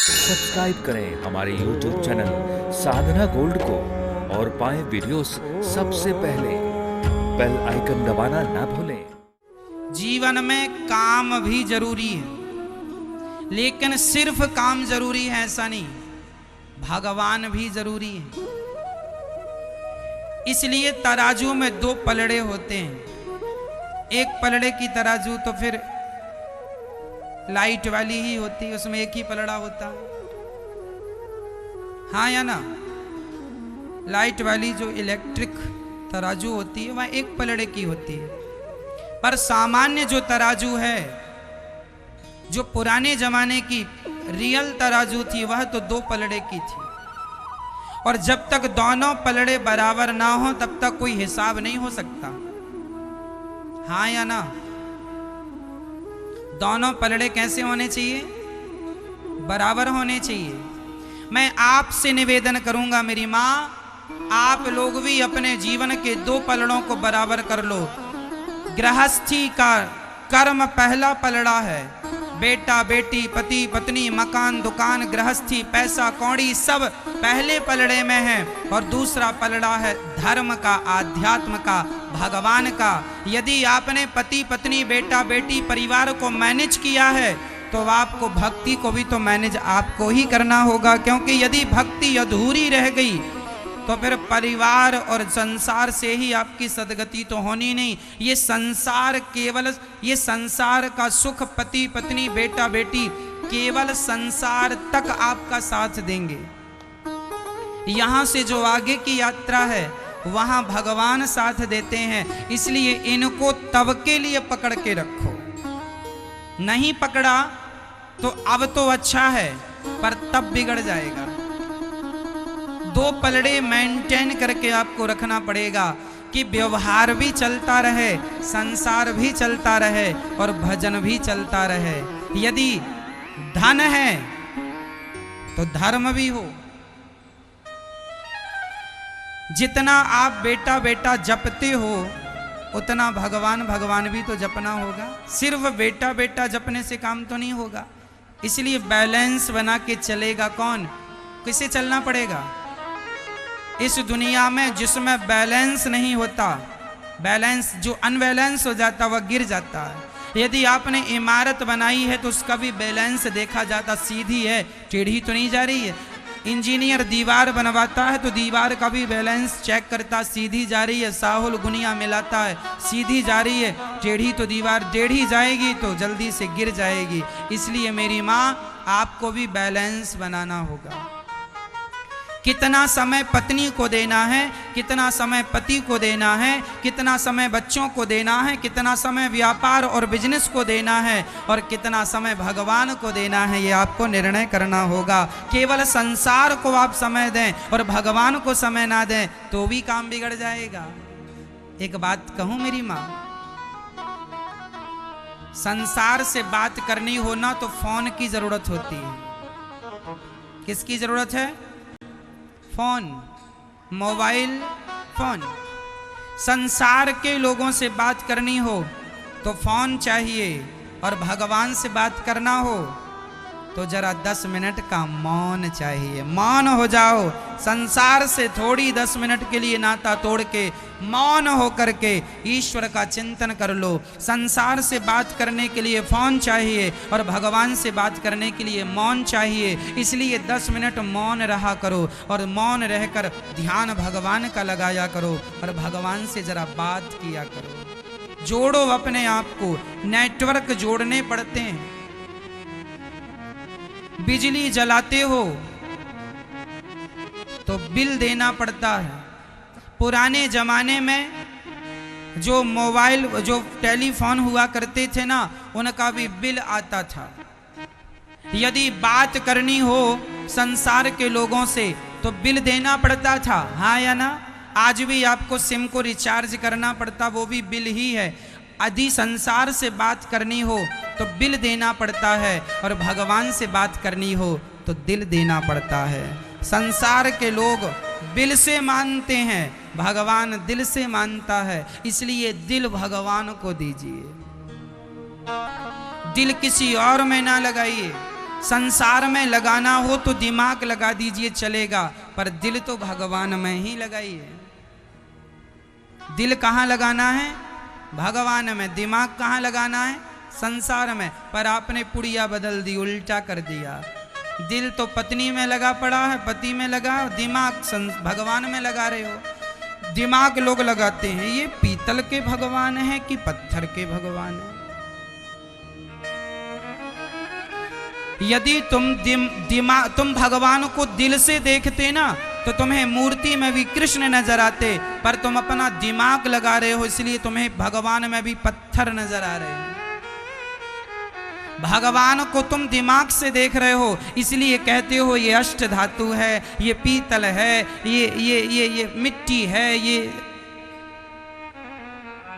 Subscribe करें हमारे YouTube channel साधना gold को और पाएं वीडियोस सबसे पहले। बेल आइकन दबाना ना भूलें। जीवन में काम भी जरूरी है, लेकिन सिर्फ काम जरूरी है ऐसा नहीं, भगवान भी जरूरी है। इसलिए तराजू में दो पलड़े होते हैं। एक पलड़े की तराजू तो फिर लाइट वाली ही होती है, उसमें एक ही पलड़ा होता है, हाँ या ना। लाइट वाली जो इलेक्ट्रिक तराजू होती है वह एक पलड़े की होती है। पर सामान्य जो तराजू है, जो पुराने जमाने की रियल तराजू थी, वह तो दो पलड़े की थी। और जब तक दोनों पलड़े बराबर ना हो तब तक कोई हिसाब नहीं हो सकता, हाँ या ना। दोनों पलड़े कैसे होने चाहिए? बराबर होने चाहिए। मैं आपसे निवेदन करूंगा मेरी माँ, आप लोग भी अपने जीवन के दो पलड़ों को बराबर कर लो। गृहस्थी का कर्म पहला पलड़ा है, बेटा बेटी पति पत्नी मकान दुकान गृहस्थी पैसा कौड़ी सब पहले पलड़े में है। और दूसरा पलड़ा है धर्म का, आध्यात्म का, भगवान का। यदि आपने पति पत्नी बेटा बेटी परिवार को मैनेज किया है तो आपको भक्ति को भी तो मैनेज आपको ही करना होगा, क्योंकि यदि भक्ति अधूरी रह गई तो फिर परिवार और संसार से ही आपकी सदगति तो होनी नहीं। ये संसार केवल, ये संसार का सुख पति पत्नी बेटा बेटी केवल संसार तक आपका साथ देंगे। यहां से जो आगे की यात्रा है वहां भगवान साथ देते हैं। इसलिए इनको तब के लिए पकड़ के रखो, नहीं पकड़ा तो अब तो अच्छा है पर तब बिगड़ जाएगा। दो पलड़े मेंटेन करके आपको रखना पड़ेगा कि व्यवहार भी चलता रहे, संसार भी चलता रहे और भजन भी चलता रहे। यदि धन है तो धर्म भी हो। जितना आप बेटा बेटा जपते हो उतना भगवान भगवान भी तो जपना होगा। सिर्फ बेटा बेटा जपने से काम तो नहीं होगा। इसलिए बैलेंस बना के चलेगा कौन? किसे चलना पड़ेगा? इस दुनिया में जिसमें बैलेंस नहीं होता, बैलेंस जो अनबैलेंस हो जाता वह गिर जाता है। यदि आपने इमारत बनाई है तो उसका भी बैलेंस देखा जाता, सीधी है टेढ़ी तो नहीं जा रही है। इंजीनियर दीवार बनवाता है तो दीवार का भी बैलेंस चेक करता, सीधी जा रही है, साहुल गुनिया मिलाता है, सीधी जा रही है, टेढ़ी तो दीवार टेढ़ी जाएगी तो जल्दी से गिर जाएगी। इसलिए मेरी माँ आपको भी बैलेंस बनाना होगा। कितना समय पत्नी को देना है, कितना समय पति को देना है, कितना समय बच्चों को देना है, कितना समय व्यापार और बिजनेस को देना है और कितना समय भगवान को देना है, ये आपको निर्णय करना होगा। केवल संसार को आप समय दें और भगवान को समय ना दें तो भी काम बिगड़ जाएगा। एक बात कहूं मेरी माँ, संसार से बात करनी हो ना तो फोन की जरूरत होती है। किसकी जरूरत है? Phone, mobile phone. संसार के लोगों से बात करनी हो तो फोन चाहिए और भगवान से बात करना हो तो जरा 10 मिनट का मौन चाहिए। मौन हो जाओ, संसार से थोड़ी 10 मिनट के लिए नाता तोड़ के मौन हो करके ईश्वर का चिंतन कर लो। संसार से बात करने के लिए फोन चाहिए और भगवान से बात करने के लिए मौन चाहिए। इसलिए 10 मिनट मौन रहा करो और मौन रहकर ध्यान भगवान का लगाया करो और भगवान से जरा बात किया करो। जोड़ो अपने आप को, नेटवर्क जोड़ने पड़ते हैं। बिजली जलाते हो तो बिल देना पड़ता है। पुराने जमाने में जो मोबाइल जो टेलीफोन हुआ करते थे ना, उनका भी बिल आता था। यदि बात करनी हो संसार के लोगों से तो बिल देना पड़ता था, हाँ या ना। आज भी आपको सिम को रिचार्ज करना पड़ता, वो भी बिल ही है। यदि संसार से बात करनी हो तो बिल देना पड़ता है और भगवान से बात करनी हो तो दिल देना पड़ता है। संसार के लोग बिल से मानते हैं, भगवान दिल से मानता है। इसलिए दिल भगवान को दीजिए, दिल किसी और में ना लगाइए। संसार में लगाना हो तो दिमाग लगा दीजिए चलेगा, पर दिल तो भगवान में ही लगाइए। दिल कहाँ लगाना है? भगवान में। दिमाग कहाँ लगाना है? संसार में। पर आपने पुड़िया बदल दी, उल्टा कर दिया। दिल तो पत्नी में लगा पड़ा है, पति में लगा, दिमाग भगवान में लगा रहे हो। दिमाग लोग लगाते हैं ये पीतल के भगवान है कि पत्थर के भगवान है। यदि तुम भगवान को दिल से देखते ना तो तुम्हें मूर्ति में भी कृष्ण नजर आते, पर तुम अपना दिमाग लगा रहे हो इसलिए तुम्हें भगवान में भी पत्थर नजर आ रहे हैं। भगवान को तुम दिमाग से देख रहे हो इसलिए कहते हो ये अष्ट धातु है, ये पीतल है, ये मिट्टी है, ये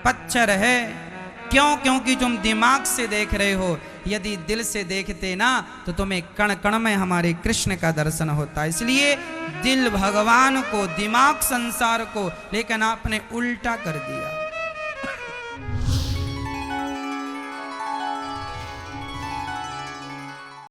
पत्थर है। क्यों? क्योंकि तुम दिमाग से देख रहे हो। यदि दिल से देखते ना तो तुम्हें कण कण में हमारे कृष्ण का दर्शन होता। इसलिए दिल भगवान को, दिमाग संसार को, लेकिन आपने उल्टा कर दिया।